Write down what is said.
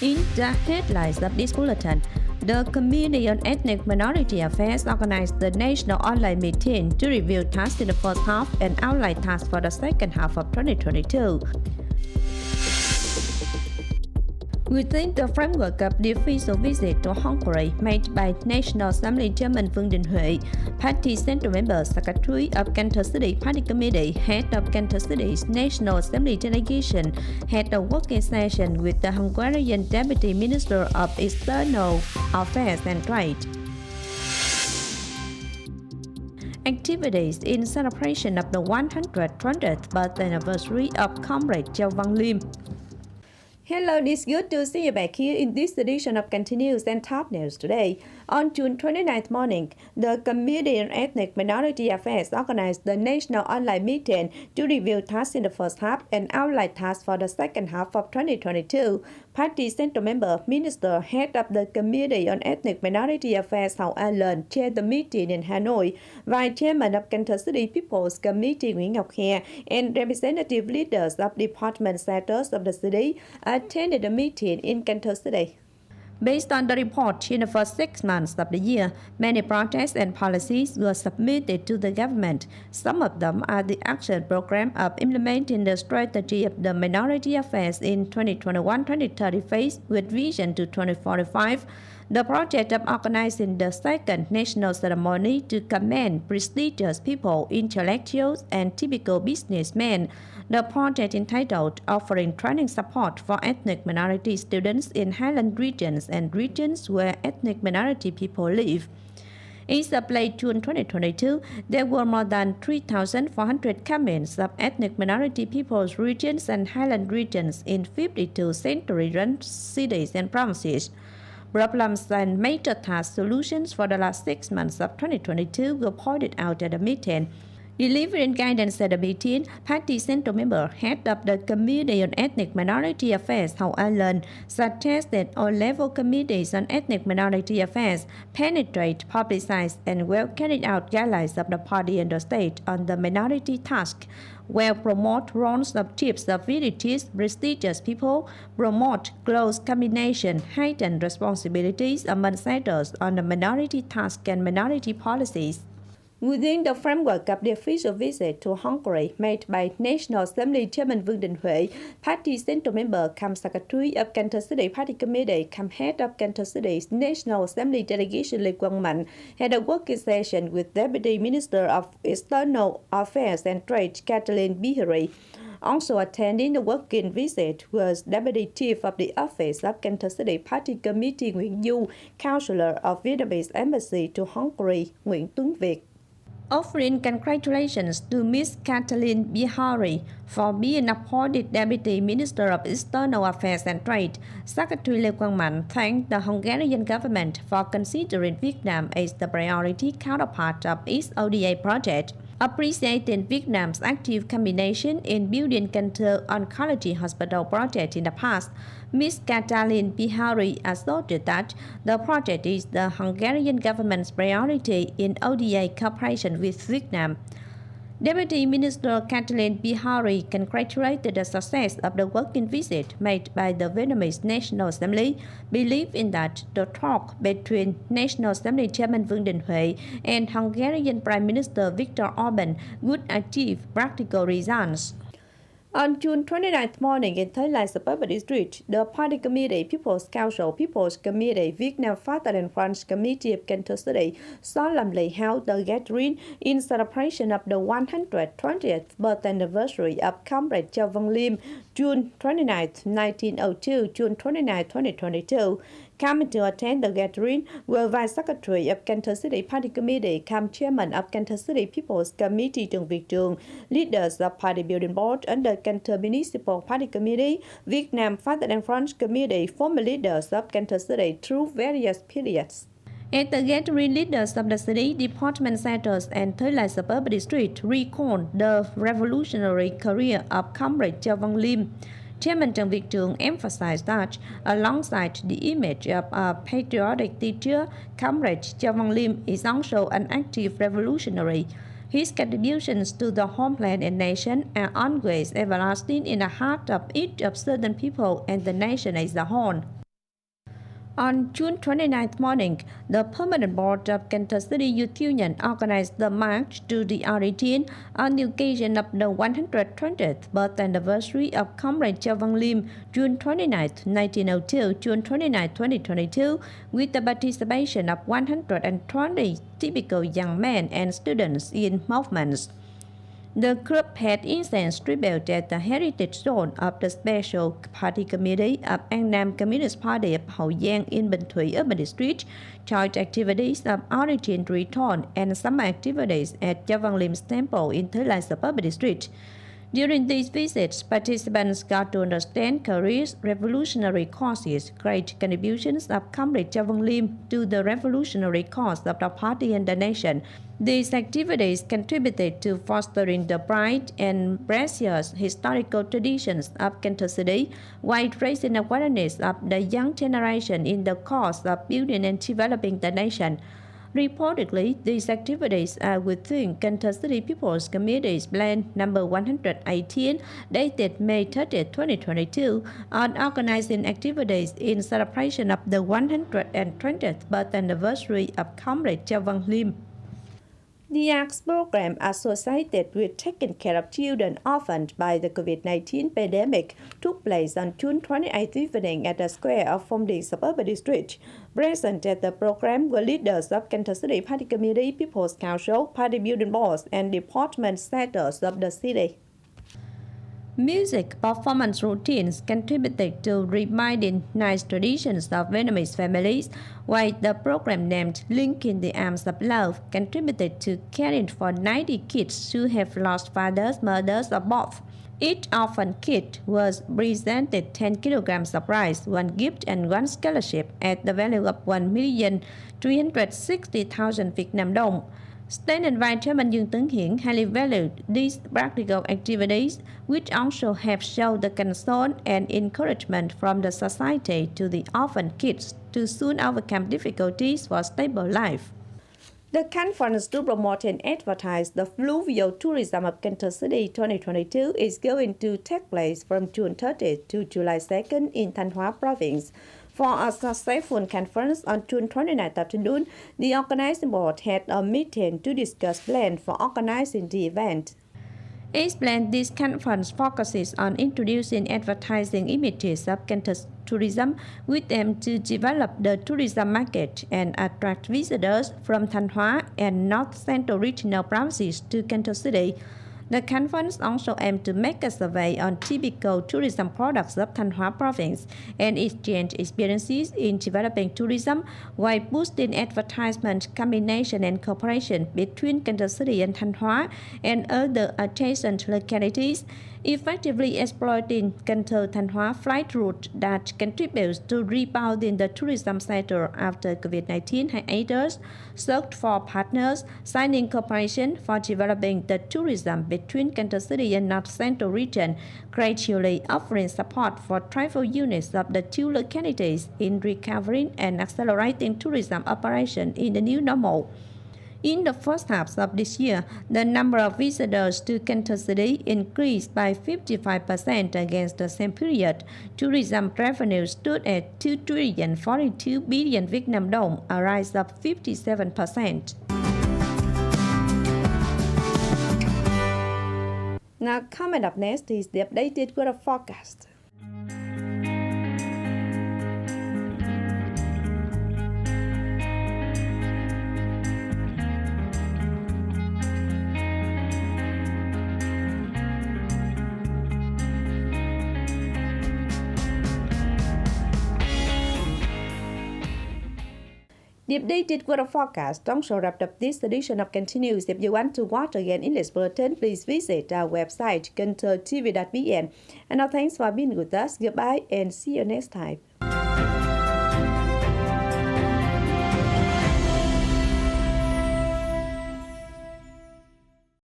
In the headlines of this bulletin, the Committee on Ethnic Minority Affairs organized the national online meeting to review tasks in the first half and outline tasks for the second half of 2022. Within the framework of the official visit to Hungary made by National Assembly Chairman Vương Đình Huệ, Party Central Member Secretary of Cần Thơ City Party Committee, Head of Cần Thơ City's National Assembly Delegation, had a working session with the Hungarian Deputy Minister of External Affairs and Trade. Activities in celebration of the 120th birthday anniversary of Comrade Châu Văn Liêm. Hello, it's good to see you back here in this edition of Continuous and Top News today. On June 29th morning, the Committee on Ethnic Minority Affairs organized the national online meeting to review tasks in the first half and outline tasks for the second half of 2022. Party Central Member, Minister, Head of the Committee on Ethnic Minority Affairs Hậu Allen chaired the meeting in Hanoi, Vice Chairman of Cần Thơ City People's Committee Nguyễn Ngọc Hè and representative leaders of department sectors of the city attended the meeting in Cần Thơ City. Based on the report, in the first 6 months of the year, many projects and policies were submitted to the government. Some of them are the action program of implementing the strategy of the minority affairs in 2021-2030 phase with vision to 2045. The project of organizing the second national ceremony to commend prestigious people, intellectuals, and typical businessmen. The project entitled Offering Training Support for Ethnic Minority Students in Highland Regions and Regions where Ethnic Minority People live. In the late June 2022, there were more than 3,400 comments of ethnic minority people's regions and highland regions in 52 century-run cities and provinces. Problems and major task solutions for the last 6 months of 2022 were pointed out at the meeting. Delivering guidance at the meeting, Party Central Member, Head of the Committee on Ethnic Minority Affairs Hậu Allen, suggested all-level committees on ethnic minority affairs penetrate, publicize, and well-carried-out guidelines of the party and the state on the minority task, where promote roles of chiefs of villages, prestigious people, promote close combination, heightened responsibilities among sectors on the minority task and minority policies. Within the framework of the official visit to Hungary made by National Assembly Chairman Vương Đình Huệ, Party Central Member cum Secretary of Cần Thơ City Party Committee cum Head of Cần Thơ City's National Assembly Delegation Lê Quang Mạnh had a working session with Deputy Minister of External Affairs and Trade Katalin Bihari. Also attending the working visit was Deputy Chief of the Office of Cần Thơ City Party Committee Nguyễn Du, Counselor of Vietnamese Embassy to Hungary Nguyễn Tuấn Việt. Offering congratulations to Ms. Katalin Bihari for being appointed Deputy Minister of External Affairs and Trade, Secretary Lê Quang Mạnh thanked the Hungarian government for considering Vietnam as the priority counterpart of its ODA project. Appreciating Vietnam's active combination in building Cần Thơ Oncology Hospital project in the past, Ms. Katalin Bihari asserted that the project is the Hungarian government's priority in ODA cooperation with Vietnam. Deputy Minister Katalin Bihari congratulated the success of the working visit made by the Vietnamese National Assembly, believing that the talk between National Assembly Chairman Vương Đình Huệ and Hungarian Prime Minister Viktor Orban would achieve practical results. On June 29th morning in Thời Suburban District, the Party Committee, People's Council, People's Committee, Vietnam Father and Friends Committee of Cần Thơ City solemnly held the gathering in celebration of the 120th birthday anniversary of Comrade Châu Văn Liêm, June 29th, 1902, June 29, 2022. Coming to attend the gathering were Vice Secretary of Cần Thơ City Party Committee, cum Chairman of Cần Thơ City People's Committee Trần Việt Trường, leaders of Party Building Board under Cần Thơ Municipal Party Committee, Vietnam Father and Friends Committee, former leaders of Cần Thơ City through various periods. At the gathering, leaders of the city, department sectors, and Thời Suburban District recalled the revolutionary career of Comrade Châu Văn Liêm. Chairman Trần Việt Trường emphasized that, alongside the image of a patriotic teacher, Comrade Châu Văn Liêm is also an active revolutionary. His contributions to the homeland and nation are always everlasting in the heart of each of certain people and the nation as a whole. On June 29th morning, the Permanent Board of Cần Thơ City Youth Union organized the march to the origin on the occasion of the 120th birthday anniversary of Comrade Châu Văn Liêm, June 29th, 1902, June 29th, 2022, with the participation of 120 typical young men and students in movements. The group had incense tribute at the heritage zone of the Special Party Committee of An Nam Communist Party of Hậu Giang in Bình Thủy Urban District, joint activities of origin return and summer activities at Châu Văn Liêm Temple in Thời Lai Urban District. During these visits, participants got to understand careers, revolutionary causes, great contributions of Comrade Châu Văn Liêm to the revolutionary cause of the party and the nation. These activities contributed to fostering the bright and precious historical traditions of Cần Thơ City, while raising awareness of the young generation in the cause of building and developing the nation. Reportedly, these activities are within Cần Thơ City People's Committee's Plan number 118, dated May 30, 2022, on organizing activities in celebration of the 120th birthday anniversary of Comrade Châu Văn Liêm. The arts program associated with taking care of children orphaned by the COVID-19 pandemic took place on June 28th evening at the square of Phong Điền Suburban District. Present at the program were leaders of Cần Thơ City Party Committee, People's Council, Party Building Boards, and department sectors of the city. Music performance routines contributed to reminding nice traditions of Vietnamese families, while the program named Linking the Arms of Love contributed to caring for 90 kids who have lost fathers, mothers, or both. Each orphan kid was presented 10 kilograms of rice, one gift, and one scholarship at the value of 1,360,000 Vietnam dong. State and Vice Chairman Dương Tấn Hiển highly valued these practical activities, which also have shown the concern and encouragement from the society to the orphan kids to soon overcome difficulties for stable life. The conference to promote and advertise the fluvial tourism of Cần Thơ City 2022 is going to take place from June 30th to July 2nd in Thanh Hóa Province. For a successful conference on June 29th afternoon, the organizing board had a meeting to discuss plans for organizing the event. Its plan, this conference focuses on introducing advertising images of Cần Thơ tourism with aim to develop the tourism market and attract visitors from Thanh Hóa and North Central regional provinces to Cần Thơ City. The conference also aimed to make a survey on typical tourism products of Thanh Hóa province and exchange experiences in developing tourism while boosting advertisement combination and cooperation between Cần Thơ City and Thanh Hóa and other adjacent localities, effectively exploiting Cần Thơ Thanh Hóa flight route that contributes to rebounding the tourism sector after COVID-19 hiatus, search for partners, signing cooperation for developing the tourism between Cần Thơ City and North Central region, gradually offering support for travel units of the two localities in recovering and accelerating tourism operation in the new normal. In the first half of this year, the number of visitors to Cần Thơ City increased by 55% against the same period. Tourism revenue stood at 2,042 billion Vietnam dong, a rise of 57%. Now, coming up next is the updated weather forecast. The updated weather forecast also wrapped up this edition of Continues. If you want to watch again in this bulletin, please visit our website, kenthotv.vn. And now thanks for being with us. Goodbye and see you next time.